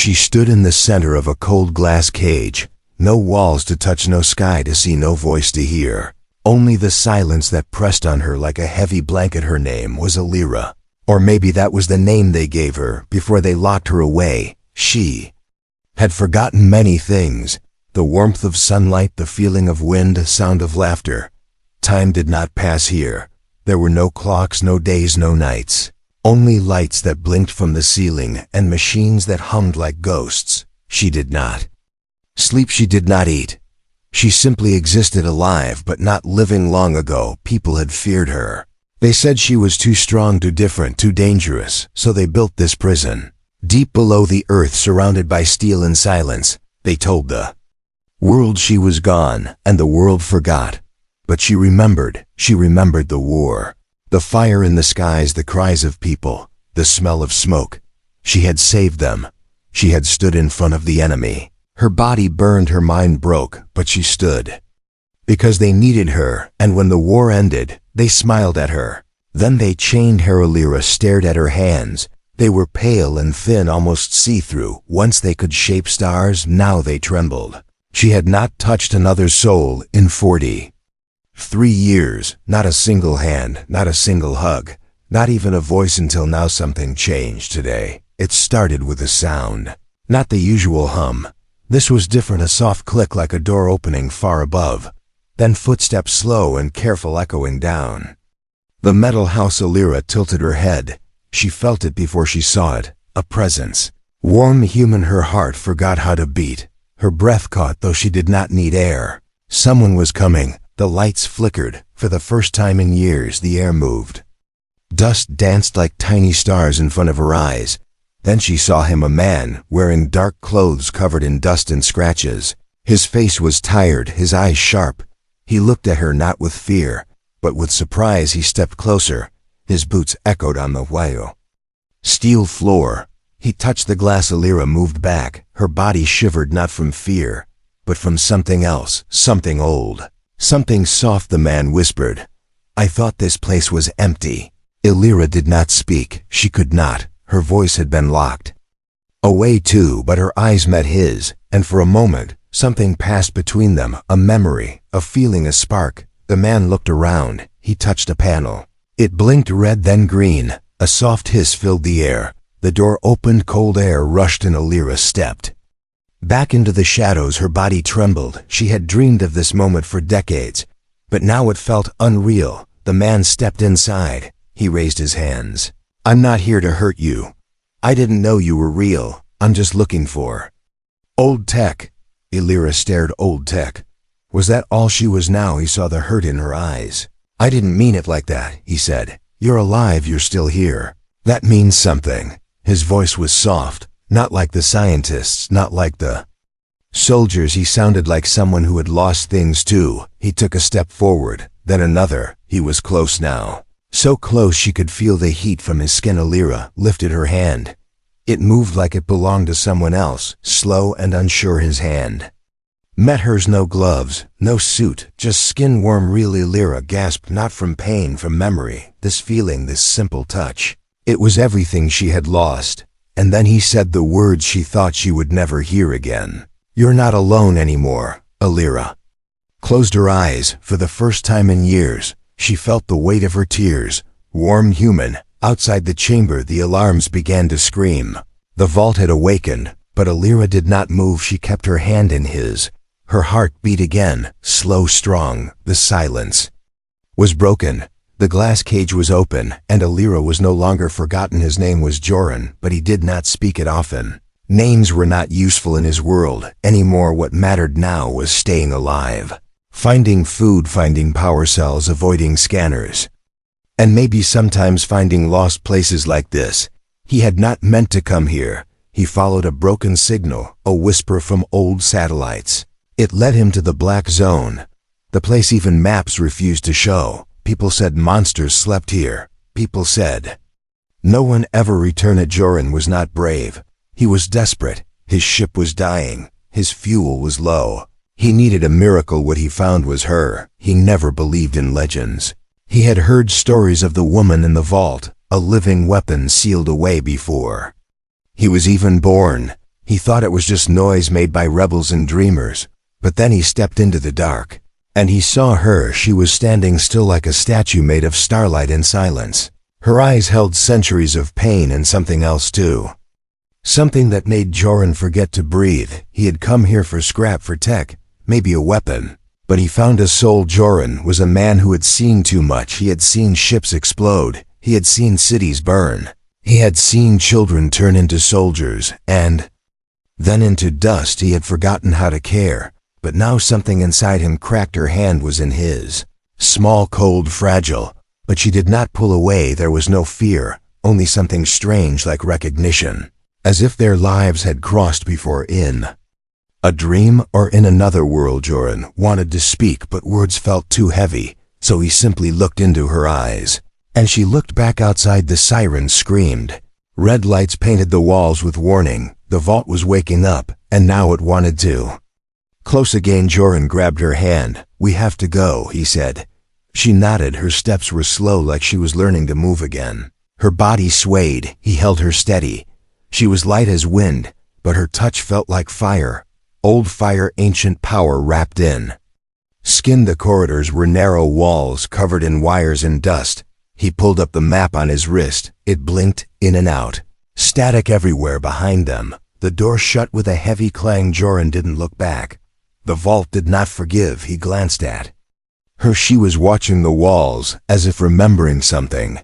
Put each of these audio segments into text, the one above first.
She stood in the center of a cold glass cage. No walls to touch, no sky to see, no voice to hear. Only the silence that pressed on her like a heavy blanket. Her name was Alira. Or maybe that was the name they gave her before they locked her away. She had forgotten many things. The warmth of sunlight, the feeling of wind, sound of laughter. Time did not pass here. There were no clocks, no days, no nights. Only lights that blinked from the ceiling and machines that hummed like ghosts. She did not sleep, she did not eat. She simply existed, alive but not living. Long ago, people had feared her. They said she was too strong, too different, too dangerous, so they built this prison. Deep below the earth, surrounded by steel and silence, they told the world she was gone, and the world forgot. But she remembered the war. The fire in the skies, the cries of people, the smell of smoke. She had saved them. She had stood in front of the enemy. Her body burned, her mind broke, but she stood. Because they needed her, and when the war ended, they smiled at her. Then they chained her. Alira stared at her hands. They were pale and thin, almost see-through. Once they could shape stars, now they trembled. She had not touched another soul in 43 years, not a single hand, not a single hug, not even a voice, until now something changed today. It started with a sound, not the usual hum. This was different, a soft click like a door opening far above. Then footsteps, slow and careful, echoing down the metal house. Alira tilted her head. She felt it before she saw it, a presence. Warm, human. Her heart forgot how to beat. Her breath caught, though she did not need air. Someone was coming. The lights flickered. For the first time in years, the air moved. Dust danced like tiny stars in front of her eyes. Then she saw him, a man, wearing dark clothes covered in dust and scratches. His face was tired, his eyes sharp. He looked at her not with fear, but with surprise. He stepped closer. His boots echoed on the white steel floor. He touched the glass. Alira moved back. Her body shivered, not from fear, but from something else, something old. Something soft. The man whispered, "I thought this place was empty." Alira did not speak. She could not. Her voice had been locked away too, but her eyes met his, and for a moment, something passed between them, a memory, a feeling, a spark. The man looked around. He touched a panel. It blinked red, then green. A soft hiss filled the air. The door opened, cold air rushed, and Alira stepped back into the shadows. Her body trembled. She had dreamed of this moment for decades, but now it felt unreal. The man stepped inside. He raised his hands. "I'm not here to hurt you. I didn't know you were real. I'm just looking for old tech." Alira stared. Old tech? Was that all she was now? He saw the hurt in her eyes. "I didn't mean it like that," he said. "You're alive, you're still here. That means something." His voice was soft, not like the scientists, not like the soldiers. He sounded like someone who had lost things too. He took a step forward, then another. He was close now. So close she could feel the heat from his skin. Alira lifted her hand. It moved like it belonged to someone else, slow and unsure. His hand met hers. No gloves, no suit, just skin, warm, real. Alira gasped, not from pain, from memory. This feeling, this simple touch. It was everything she had lost. And then he said the words she thought she would never hear again. "You're not alone anymore." Alira closed her eyes. For the first time in years, she felt the weight of her tears. Warm, human. Outside the chamber, the alarms began to scream. The vault had awakened, but Alira did not move. She kept her hand in his. Her heart beat again, slow, strong. The silence was broken. The glass cage was open, and Alira was no longer forgotten. His name was Joran, but he did not speak it often. Names were not useful in his world anymore. What mattered now was staying alive. Finding food, finding power cells, avoiding scanners. And maybe sometimes finding lost places like this. He had not meant to come here. He followed a broken signal, a whisper from old satellites. It led him to the black zone, the place even maps refused to show. People said monsters slept here. People said no one ever returned. Joran was not brave. He was desperate. His ship was dying. His fuel was low. He needed a miracle. What he found was her. He never believed in legends. He had heard stories of the woman in the vault, a living weapon sealed away before he was even born. He thought it was just noise made by rebels and dreamers. But then he stepped into the dark, and he saw her. She was standing still like a statue made of starlight and silence. Her eyes held centuries of pain and something else too. Something that made Joran forget to breathe. He had come here for scrap, for tech, maybe a weapon. But he found a soul. Joran was a man who had seen too much. He had seen ships explode. He had seen cities burn. He had seen children turn into soldiers, and then into dust. He had forgotten how to care. But now something inside him cracked. Her hand was in his. Small, cold, fragile. But she did not pull away. There was no fear, only something strange like recognition. As if their lives had crossed before in a dream or in another world. Joran wanted to speak, but words felt too heavy, so he simply looked into her eyes. And she looked back. Outside, the sirens screamed. Red lights painted the walls with warning. The vault was waking up, and now it wanted to. Close again. Joran grabbed her hand. "We have to go," he said. She nodded. Her steps were slow, like she was learning to move again. Her body swayed. He held her steady. She was light as wind, but her touch felt like fire. Old fire, ancient power wrapped in skin. The corridors were narrow walls covered in wires and dust. He pulled up the map on his wrist. It blinked in and out. Static everywhere behind them. The door shut with a heavy clang. Joran didn't look back. The vault did not forgive. He glanced at her. She was watching the walls, as if remembering something.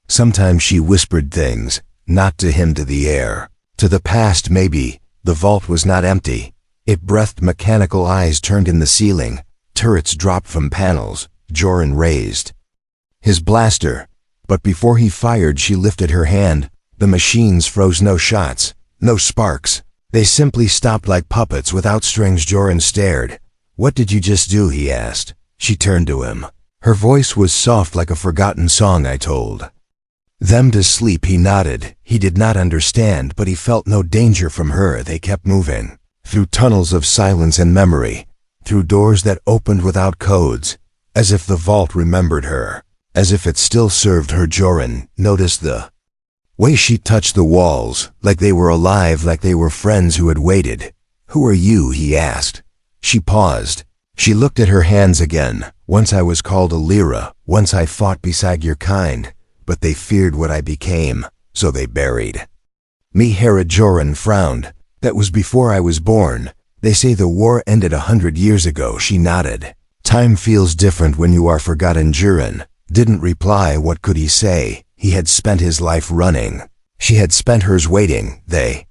Sometimes she whispered things, not to him, to the air, to the past maybe. The vault was not empty. It breathed. Mechanical eyes turned in the ceiling. Turrets dropped from panels. Joran raised his blaster. But before he fired, she lifted her hand. The machines froze. No shots, no sparks. They simply stopped like puppets without strings. Joran stared. "What did you just do?" he asked. She turned to him. Her voice was soft like a forgotten song. "I told them to sleep." He nodded. He did not understand, but he felt no danger from her. They kept moving. Through tunnels of silence and memory. Through doors that opened without codes. As if the vault remembered her. As if it still served her. Joran noticed the way she touched the walls, like they were alive, like they were friends who had waited. "Who are you?" he asked. She paused. She looked at her hands again. "Once I was called a Lyra. Once I fought beside your kind. But they feared what I became, so they buried me." Hera. Joran frowned. "That was before I was born. They say the war ended 100 years ago." She nodded. "Time feels different when you are forgotten." Joran didn't reply. What could he say? He had spent his life running. She had spent hers waiting. They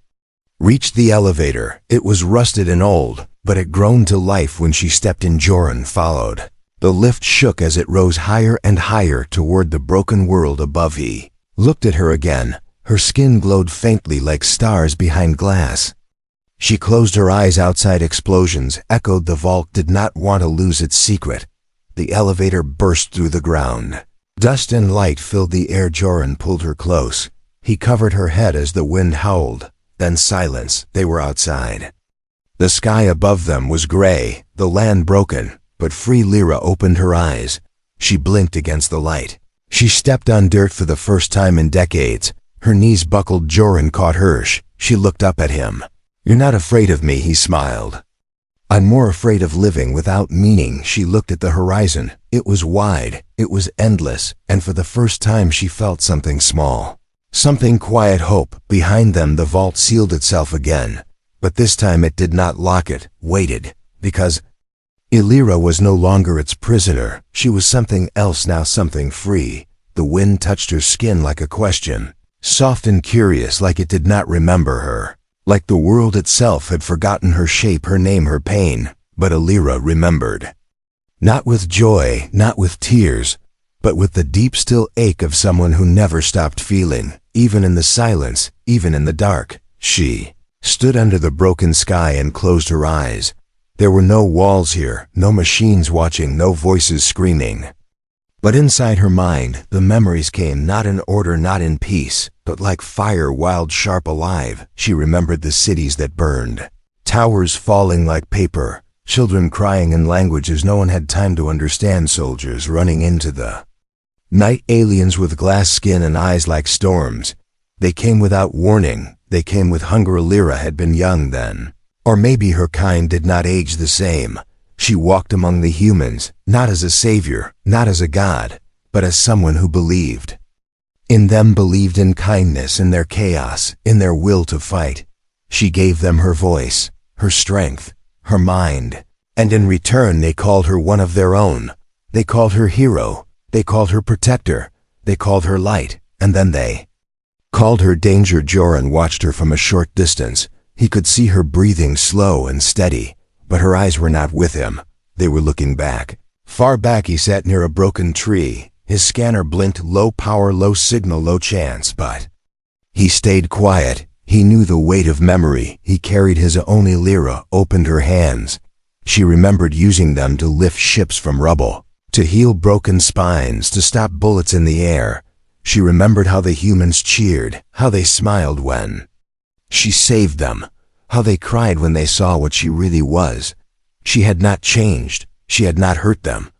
reached the elevator. It was rusted and old, but it groaned to life when she stepped in. Joran followed. The lift shook as it rose higher and higher toward the broken world above. He looked at her again. Her skin glowed faintly like stars behind glass. She closed her eyes. Outside, explosions echoed. The vault did not want to lose its secret. The elevator burst through the ground. Dust and light filled the air. Joran pulled her close. He covered her head as the wind howled. Then silence. They were outside. The sky above them was gray, the land broken, but free. Lyra opened her eyes. She blinked against the light. She stepped on dirt for the first time in decades. Her knees buckled. Joran caught hers. She looked up at him. "You're not afraid of me," he smiled. "I'm more afraid of living without meaning." She looked at the horizon. It was wide, it was endless, and for the first time she felt something small. Something quiet. Hope. Behind them the vault sealed itself again. But this time it did not lock. It waited, because Lyra was no longer its prisoner. She was something else now, something free. The wind touched her skin like a question, soft and curious, like it did not remember her. Like the world itself had forgotten her shape, her name, her pain. But Lyra remembered. Not with joy, not with tears, but with the deep still ache of someone who never stopped feeling, even in the silence, even in the dark. She stood under the broken sky and closed her eyes. There were no walls here, no machines watching, no voices screaming. But inside her mind, the memories came, not in order, not in peace, but like fire, wild, sharp, alive. She remembered the cities that burned, towers falling like paper, children crying in languages no one had time to understand, soldiers running into the night, aliens with glass skin and eyes like storms. They came without warning. They came with hunger. Lyra had been young then. Or maybe her kind did not age the same. She walked among the humans, not as a savior, not as a god, but as someone who believed. In them, believed in kindness, in their chaos, in their will to fight. She gave them her voice, her strength, her mind, and in return they called her one of their own. They called her hero, they called her protector, they called her light, and then they called her danger. Joran watched her from a short distance. He could see her breathing slow and steady, but her eyes were not with him. They were looking back. Far back. He sat near a broken tree. His scanner blinked, low power, low signal, low chance, but he stayed quiet. He knew the weight of memory. He carried his own. Lyra opened her hands. She remembered using them to lift ships from rubble, to heal broken spines, to stop bullets in the air. She remembered how the humans cheered, how they smiled when she saved them, how they cried when they saw what she really was. She had not changed. She had not hurt them.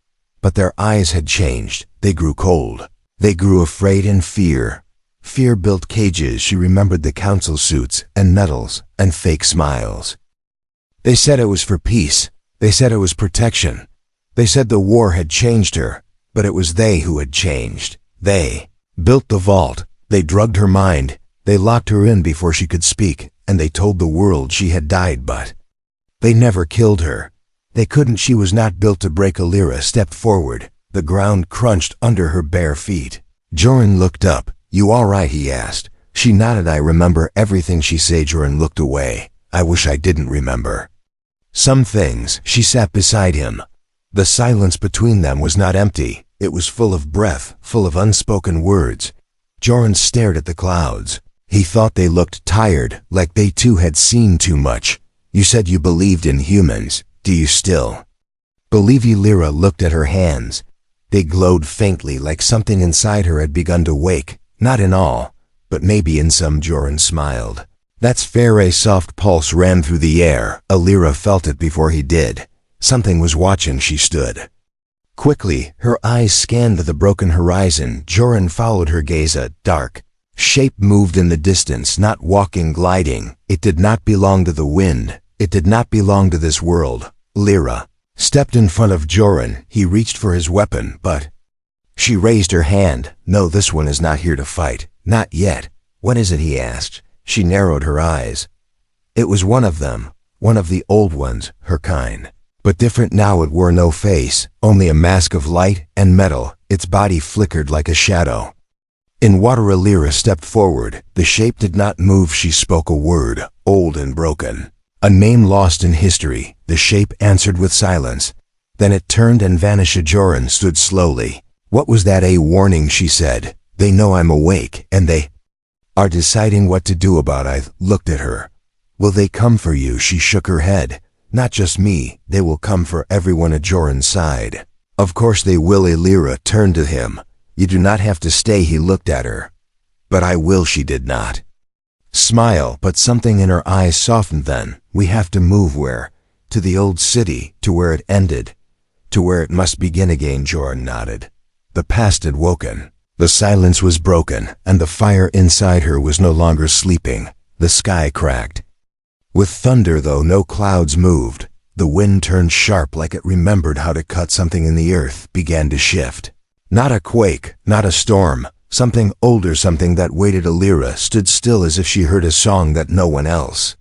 But their eyes had changed. They grew cold. They grew afraid and fear. Fear built cages. She remembered the council suits and medals and fake smiles. They said it was for peace. They said it was protection. They said the war had changed her, but it was they who had changed. They built the vault. They drugged her mind. They locked her in before she could speak, and they told the world she had died, but they never killed her. They couldn't. She was not built to break. Lyra stepped forward. The ground crunched under her bare feet. Joran looked up. "You all right?" he asked. She nodded. "I remember everything," she said. Joran looked away. "I wish I didn't remember some things." She sat beside him. The silence between them was not empty. It was full of breath, full of unspoken words. Joran stared at the clouds. He thought they looked tired, like they too had seen too much. "You said you believed in humans. Do you still believe?" Lyra looked at her hands. They glowed faintly, like something inside her had begun to wake. Not in all, but maybe in some. Joran smiled. "That's fair." A soft pulse ran through the air. Lyra felt it before he did. Something was watching. She stood. Quickly, her eyes scanned the broken horizon. Joran followed her gaze. A dark shape moved in the distance, not walking, gliding. It did not belong to the wind. It did not belong to this world. Lyra stepped in front of Joran. He reached for his weapon, but she raised her hand. "No, this one is not here to fight. Not yet." "What is it?" he asked. She narrowed her eyes. It was one of them, one of the old ones, her kind. But different now. It wore no face, only a mask of light and metal. Its body flickered like a shadow. In water. Lyra stepped forward. The shape did not move. She spoke a word, old and broken. A name lost in history. The shape answered with silence. Then it turned and vanished. Joran stood slowly. "What was that?" "A warning," she said. "They know I'm awake, and they are deciding what to do about it." I looked at her. "Will they come for you?" She shook her head. "Not just me. They will come for everyone." At Joran's side. "Of course they will." Lyra turned to him. "You do not have to stay." He looked at her. "But I will." She did not smile, but something in her eyes softened. "Then we have to move." "Where?" "To the old city, to where it ended, to where it must begin again." Joran nodded. The past had woken. The silence was broken, and the fire inside her was no longer sleeping. The sky cracked with thunder, though no clouds moved. The wind turned sharp, like it remembered how to cut. Something in the earth began to shift. Not a quake, not a storm. Something older, something that waited. Lyra stood still, as if she heard a song that no one else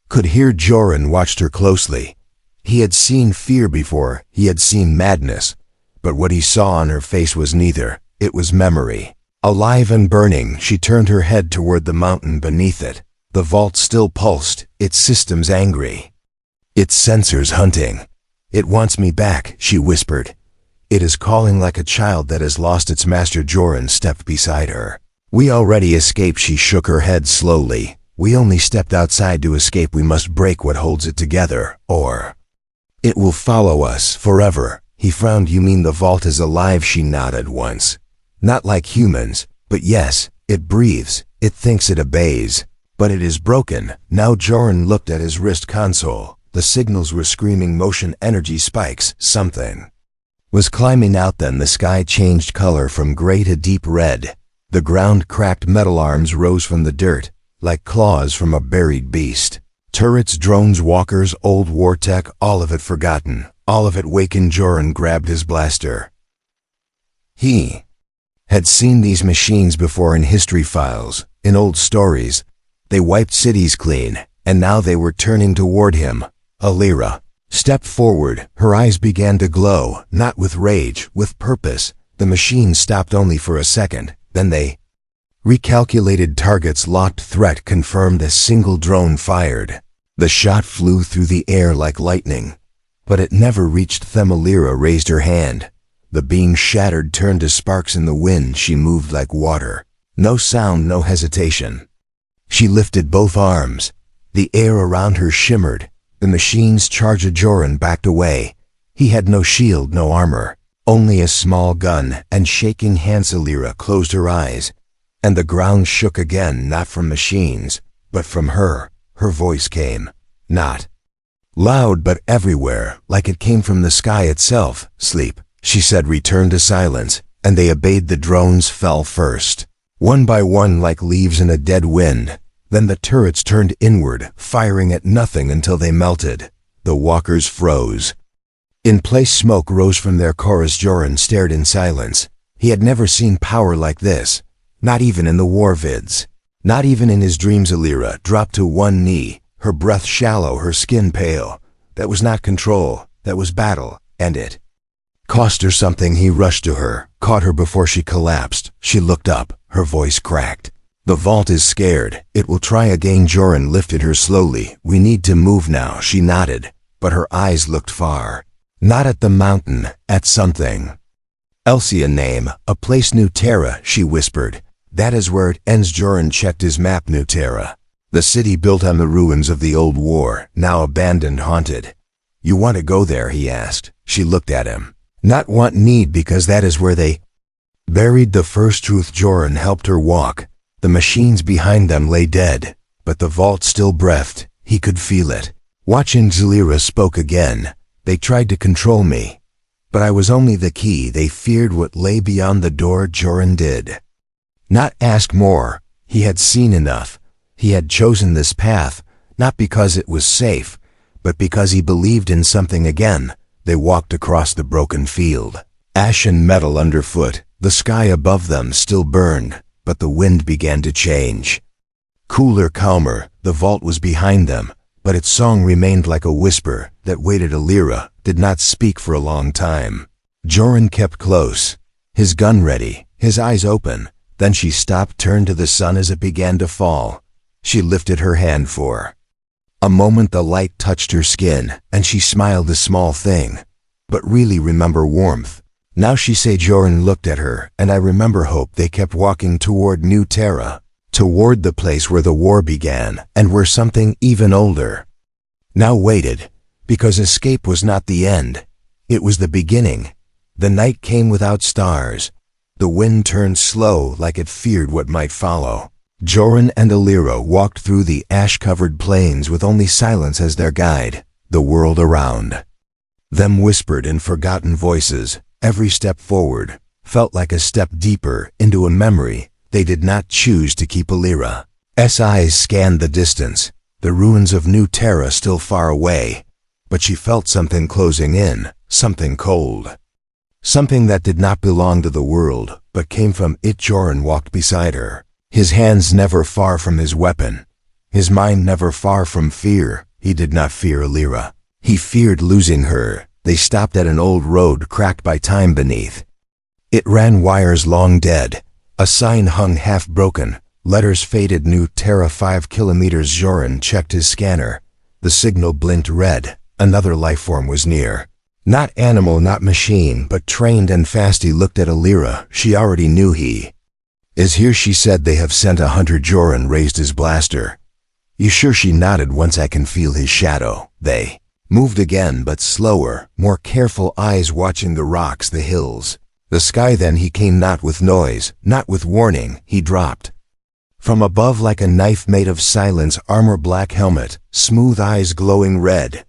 could hear. Joran watched her closely. He had seen fear before. He had seen madness. But what he saw on her face was neither. It was memory. Alive and burning. She turned her head toward the mountain beneath it. The vault still pulsed, its systems angry, its sensors hunting. "It wants me back," she whispered. "It is calling like a child that has lost its master." Joran stepped beside her. "We already escaped." She shook her head slowly. "We only stepped outside to escape. We must break what holds it together, or it will follow us forever." He frowned. "You mean the vault is alive?" She nodded once. "Not like humans, but yes, it breathes, it thinks, it obeys. But it is broken." Now Joran looked at his wrist console. The signals were screaming, motion, energy spikes. Something was climbing out. Then the sky changed color from gray to deep red. The ground cracked. Metal arms rose from the dirt. like claws from a buried beast. Turrets, drones, walkers, old war tech, all of it forgotten, all of it wakened. Joran grabbed his blaster. He had seen these machines before in history files, in old stories. They wiped cities clean, and now they were turning toward him. Alira stepped forward. Her eyes began to glow, not with rage, with purpose. The machine stopped only for a second, then they recalculated targets. Locked, threat confirmed. A single drone fired. The shot flew through the air like lightning, but it never reached them. Alira raised her hand. The beam shattered, turned to sparks in the wind. She moved like water. No sound, no hesitation. She lifted both arms. The air around her shimmered. The machine's charge. Joran backed away. He had no shield, no armor, only a small gun and shaking hands. Alira closed her eyes, and the ground shook again, not from machines, but from her. Her voice came, not loud but everywhere, like it came from the sky itself. Sleep, she said. Return to silence, and they obeyed. The drones fell first, one by one like leaves in a dead wind. Then the turrets turned inward, firing at nothing until they melted. The walkers froze in place. Smoke rose from their cores. Joran stared in silence. He had never seen power like this, not even in the war vids. Not even in his dreams. Alira dropped to one knee, her breath shallow, her skin pale. That was not control, that was battle, and it cost her something. He rushed to her, caught her before she collapsed. She looked up, her voice cracked. The vault is scared. It will try again. Joran lifted her slowly. We need to move now. She nodded, but her eyes looked far. Not at the mountain, at something. Elsie, a name, a place. New Terra, she whispered. That is where it ends. Joran checked his map. New Terra. The city built on the ruins of the old war, now abandoned, haunted. You want to go there? He asked. She looked at him. Not want, need, because that is where they buried the first truth. Joran helped her walk. The machines behind them lay dead, but the vault still breathed. He could feel it. Watching. Alira spoke again. They tried to control me, but I was only the key. They feared what lay beyond the door. Joran did not ask more. He had seen enough. He had chosen this path, not because it was safe, but because he believed in something again. They walked across the broken field. Ash and metal underfoot. The sky above them still burned, but the wind began to change. Cooler, calmer. The vault was behind them, but its song remained like a whisper that waited. Alira did not speak for a long time. Joran kept close, his gun ready, his eyes open. Then she stopped, turned to the sun as it began to fall. She lifted her hand for a moment. The light touched her skin, and she smiled. A small thing, but really remember warmth. Now she say. Joran looked at her, and I remember hope. They kept walking toward New Terra, toward the place where the war began, and where something even older now waited, because escape was not the end. It was the beginning. The night came without stars. The wind turned slow, like it feared what might follow. Joran and Alira walked through the ash-covered plains with only silence as their guide. The world around them whispered in forgotten voices. Every step forward felt like a step deeper into a memory they did not choose to keep. Alira's eyes scanned the distance, the ruins of New Terra still far away, but she felt something closing in, something cold. Something that did not belong to the world, but came from it. Joran walked beside her, his hands never far from his weapon, his mind never far from fear. He did not fear Alira. He feared losing her. They stopped at an old road cracked by time beneath. It ran wires long dead. A sign hung half broken, letters faded. New Terra 5 kilometers. Joran checked his scanner. The signal blinked red. Another life form was near. Not animal, not machine, but trained and fast. He looked at Alira. She already knew he is here. She said, they have sent a hunter. Joran raised his blaster. You sure? She nodded. Once I can feel his shadow. They moved again, but slower, more careful, eyes watching the rocks, the hills, the sky. Then he came, not with noise, not with warning. He dropped from above like a knife made of silence. Armor, black helmet, smooth eyes glowing red.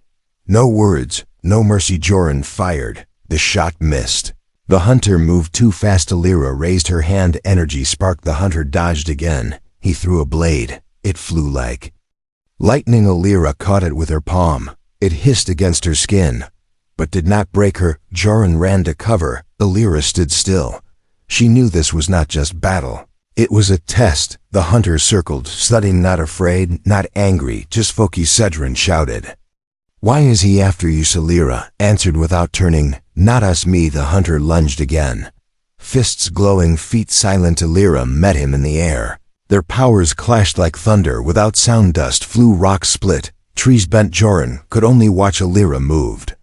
No words, no mercy. Joran fired. The shot missed. The hunter moved too fast. Alira raised her hand. Energy sparked. The hunter dodged again. He threw a blade. It flew like lightning. Alira caught it with her palm. It hissed against her skin, but did not break her. Joran ran to cover. Alira stood still. She knew this was not just battle. It was a test. The hunter circled, studying, not afraid, not angry, just focused. Cedron shouted, "Why is he after you?" Alira answered without turning, "Not us, me." The hunter lunged again. Fists glowing, feet silent. Alira met him in the air. Their powers clashed like thunder. Without sound, dust flew, rocks split, trees bent. Joran could only watch. Alira moved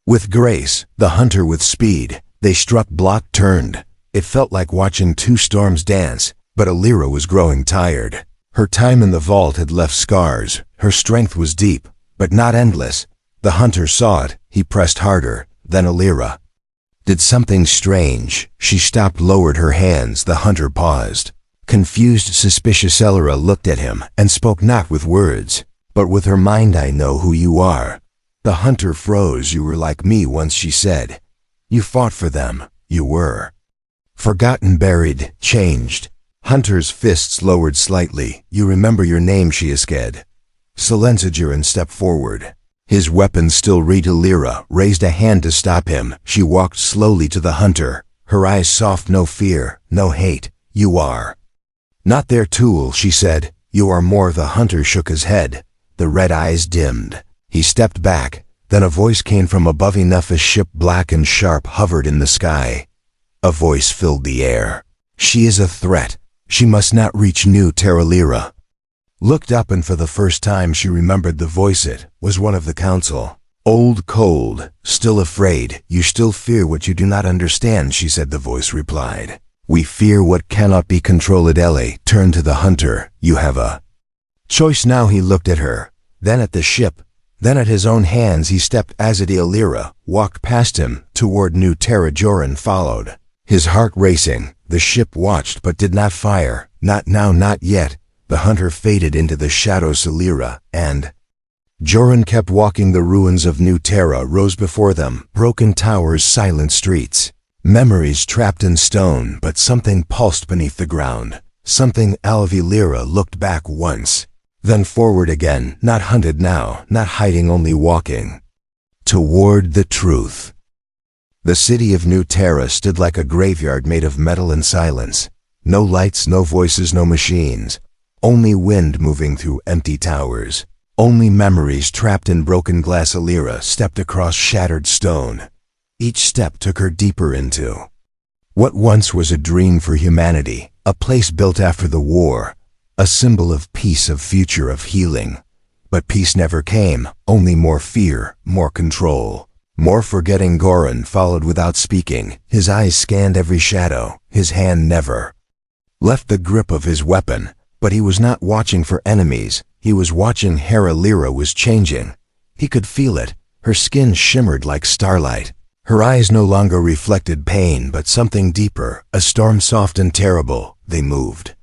with grace, the hunter with speed. They struck, blocked, turned. It felt like watching two storms dance, but Alira was growing tired. Her time in the vault had left scars. Her strength was deep, but not endless. The hunter saw it. He pressed harder. Then Alira did something strange. She stopped, lowered her hands. The hunter paused. Confused, suspicious. Alira looked at him and spoke, not with words, but with her mind. "I know who you are." The hunter froze. "You were like me once," she said. "You fought for them. You were forgotten, buried, changed." Hunter's fists lowered slightly. "You remember your name," she asked. Joran stepped forward. His weapon still reached. Alira raised a hand to stop him. She walked slowly to the hunter, her eyes soft. "No fear, no hate. You are not their tool," she said. "You are more." The hunter shook his head. The red eyes dimmed. He stepped back. Then a voice came from above. Enough. A ship, black and sharp, hovered in the sky. A voice filled the air. "She is a threat. She must not reach New Terra." Alira looked up, and for the first time she remembered the voice. It was one of the council. Old, cold, still afraid. "You still fear what you do not understand," she said. The voice replied, "We fear what cannot be controlled." Ele turned to the hunter. "You have a choice now." He looked at her, then at the ship, then at his own hands. He stepped as it. Alira walked past him toward New Terra. Joran followed, his heart racing. The ship watched but did not fire. Not now, not yet. The hunter faded into the shadows. Alira and Joran kept walking. The ruins of New Terra rose before them, broken towers, silent streets, memories trapped in stone. But something pulsed beneath the ground. Something. Alira looked back once, then forward again. Not hunted now, not hiding, only walking toward the truth. The city of New Terra stood like a graveyard made of metal and silence. No lights, no voices, no machines. Only wind moving through empty towers. Only memories trapped in broken glass. Alira stepped across shattered stone. Each step took her deeper into what once was a dream for humanity, a place built after the war, a symbol of peace, of future, of healing. But peace never came, only more fear, more control, more forgetting. Goran followed without speaking. His eyes scanned every shadow. His hand never left the grip of his weapon. But he was not watching for enemies. He was watching her. Alira was changing. He could feel it. Her skin shimmered like starlight. Her eyes no longer reflected pain, but something deeper, a storm soft and terrible. They moved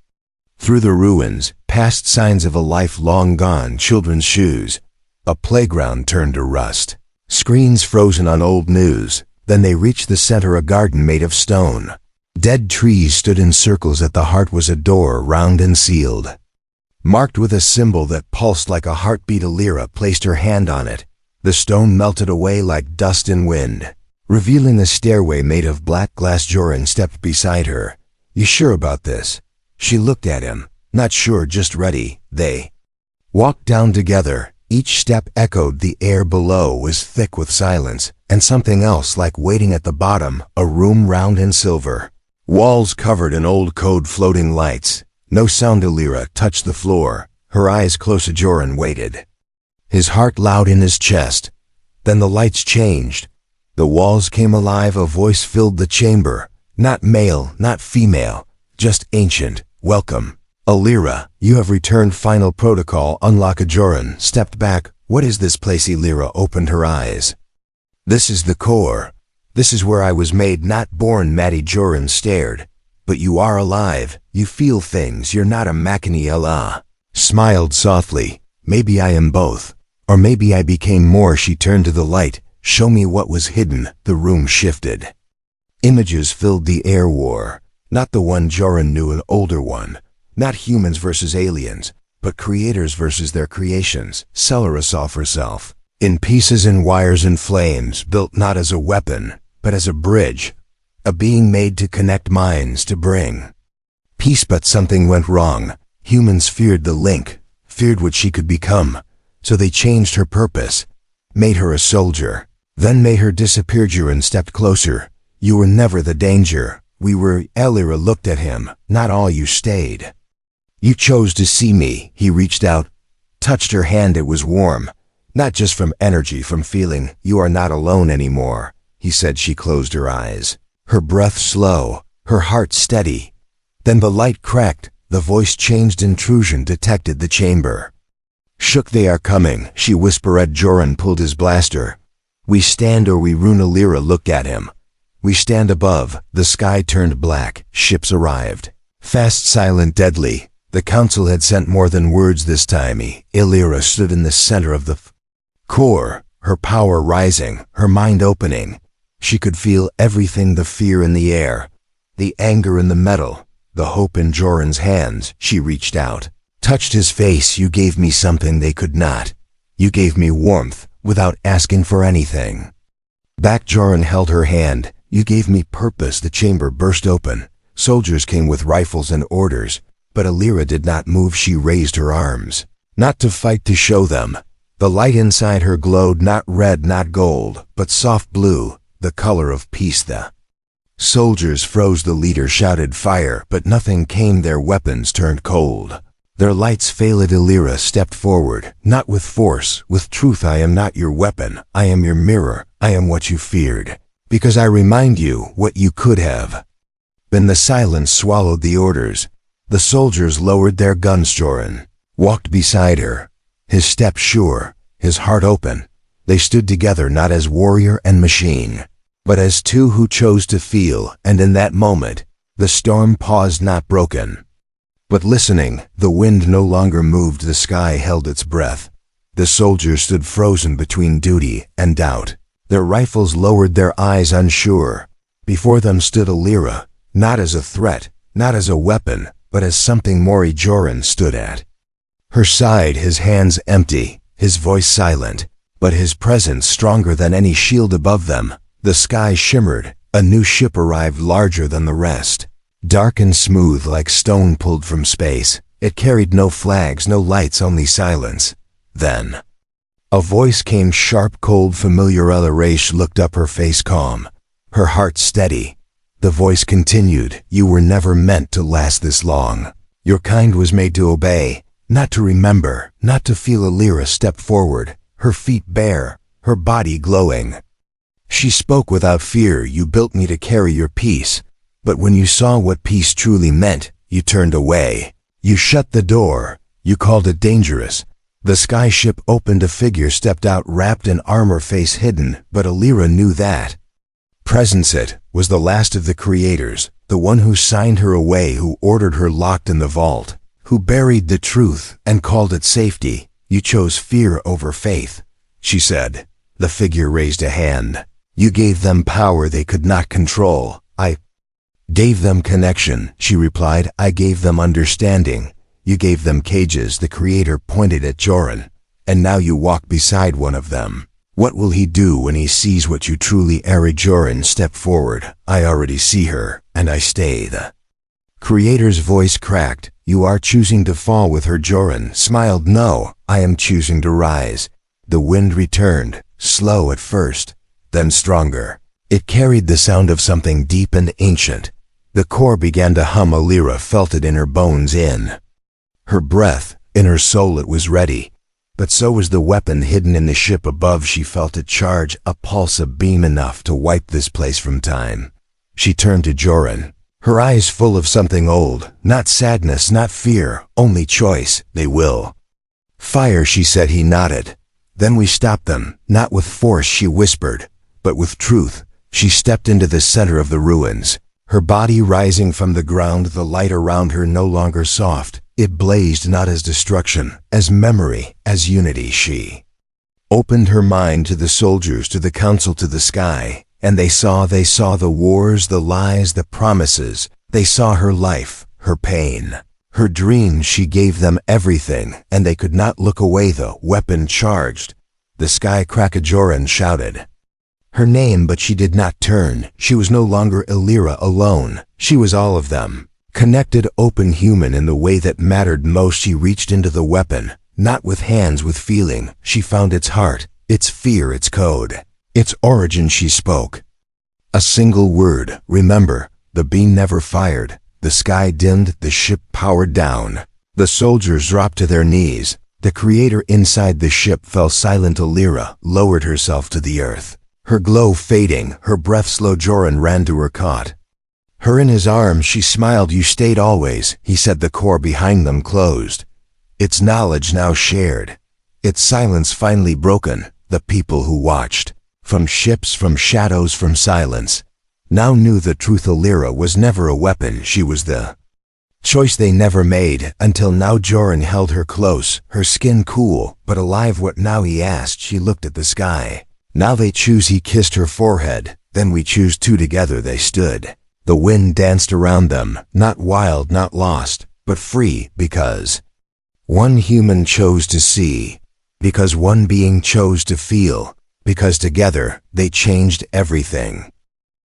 through the ruins, past signs of a life long gone. Children's shoes, a playground turned to rust, screens frozen on old news. Then they reached the center, a garden made of stone. Dead trees stood in circles. At the heart was a door, round and sealed, marked with a symbol that pulsed like a heartbeat. Alira placed her hand on it. The stone melted away like dust in wind, revealing a stairway made of black glass. Joran stepped beside her. "You sure about this?" She looked at him. "Not sure, just ready." They walked down together. Each step echoed. The air below was thick with silence, and something else like waiting at the bottom, a room round and silver. Walls covered in old code, floating lights. No sound. Alira touched the floor. Her eyes close. Joran waited, his heart loud in his chest. Then the lights changed. The walls came alive. A voice filled the chamber. Not male, not female, just ancient. "Welcome, Alira. You have returned. Final protocol. Unlock." Joran stepped back. "What is this place?" Alira opened her eyes. "This is the core. This is where I was made, not born." Maddie. Joran stared. "But you are alive. You feel things. You're not a machine." Ella smiled softly. "Maybe I am both. Or maybe I became more." She turned to the light. "Show me what was hidden." The room shifted. Images filled the air. War. Not the one Joran knew, an older one. Not humans versus aliens, but creators versus their creations. Celera saw herself, in pieces and wires and flames, built not as a weapon, but as a bridge, a being made to connect minds, to bring peace. But something went wrong. Humans feared the link, feared what she could become, so they changed her purpose, made her a soldier, then made her disappear. Joran stepped closer. You were never the danger. We were. Elira looked at him. Not all you stayed. You chose to see me. He reached out, touched her hand. It was warm, not just from energy, from feeling. You are not alone anymore, he said. She closed her eyes, her breath slow, her heart steady. Then the light cracked, the voice changed. Intrusion detected. The chamber shook. They are coming, she whispered. Joran pulled his blaster. We stand or we ruin. Elira looked at him. We stand above. The sky turned black. Ships arrived. Fast, silent, deadly. The council had sent more than words this time. Elira stood in the center of the core, her power rising, her mind opening. She could feel everything, the fear in the air, the anger in the metal, the hope in Joran's hands. She reached out, touched his face. You gave me something they could not. You gave me warmth, without asking for anything back. Joran held her hand. You gave me purpose. The chamber burst open. Soldiers came with rifles and orders, but Elira did not move. She raised her arms, not to fight, to show them. The light inside her glowed, not red, not gold, but soft blue, the color of peace. The soldiers froze. The leader shouted fire, but nothing came. Their weapons turned cold. Their lights failed. Elira stepped forward, not with force, with truth. I am not your weapon. I am your mirror. I am what you feared, because I remind you what you could have been. The silence swallowed the orders. The soldiers lowered their guns. Joran walked beside her, his step sure, his heart open. They stood together, not as warrior and machine, but as two who chose to feel. And in that moment, the storm paused, not broken, but listening. The wind no longer moved. The sky held its breath. The soldiers stood frozen between duty and doubt, their rifles lowered, their eyes unsure. Before them stood Elira, not as a threat, not as a weapon, but as something more. Joran stood at her side, his hands empty, his voice silent, but his presence stronger than any shield above them. The sky shimmered. A new ship arrived, larger than the rest, dark and smooth like stone pulled from space. It carried no flags, no lights, only silence. Then a voice came, sharp, cold, familiar. Elira looked up, her face calm, her heart steady. The voice continued, you were never meant to last this long. Your kind was made to obey, not to remember, not to feel. Elira stepped forward, her feet bare, her body glowing. She spoke without fear. You built me to carry your peace, but when you saw what peace truly meant, you turned away. You shut the door. You called it dangerous. The sky ship opened. A figure stepped out, wrapped in armor, face hidden, but Elira knew that presence. It was the last of the creators, the one who signed her away, who ordered her locked in the vault, who buried the truth and called it safety. You chose fear over faith, she said. The figure raised a hand. You gave them power they could not control. I gave them connection, she replied. I gave them understanding. You gave them cages. The creator pointed at Joran. And now you walk beside one of them. What will he do when he sees what you truly are? Joran stepped forward. I already see her, and I stay. The creator's voice cracked. You are choosing to fall with her. Joran smiled. No, I am choosing to rise. The wind returned, slow at first, then stronger. It carried the sound of something deep and ancient. The core began to hum. Elira felt it in her bones, in her breath, in her soul. It was ready. But so was the weapon hidden in the ship above. She felt it charge, a pulse, a beam enough to wipe this place from time. She turned to Joran, her eyes full of something old, not sadness, not fear, only choice. They will fire, she said. He nodded. Then we stop them, not with force, she whispered, but with truth. She stepped into the center of the ruins, her body rising from the ground, the light around her no longer soft. It blazed not as destruction, as memory, as unity. She opened her mind to the soldiers, to the council, to the sky, and they saw the wars, the lies, the promises. They saw her life, her pain, Her dream she gave them everything, and they could not look away. The weapon charged. The sky Krakajoran shouted her name, but she did not turn. She was no longer Illyra alone. She was all of them. Connected, open, human in the way that mattered most. She reached into the weapon, not with hands, with feeling. She found its heart, its fear, its code, its origin. She spoke a single word: remember. The beam never fired. The sky dimmed, the ship powered down. The soldiers dropped to their knees. The creator inside the ship fell silent. Illyra lowered herself to the earth, her glow fading, her breath slow. Joran ran to her, caught her in his arms. She smiled. You stayed always, he said. The core behind them closed, its knowledge now shared, its silence finally broken. The people who watched, from ships, from shadows, from silence, now knew the truth. Illyra was never a weapon. She was the choice they never made until now. Joran held her close, her skin cool but alive. What now, he asked. She looked at the sky. Now they choose. He kissed her forehead. Then we choose too. Together they stood. The wind danced around them, not wild, not lost, but free, because one human chose to see, because one being chose to feel, because together they changed everything.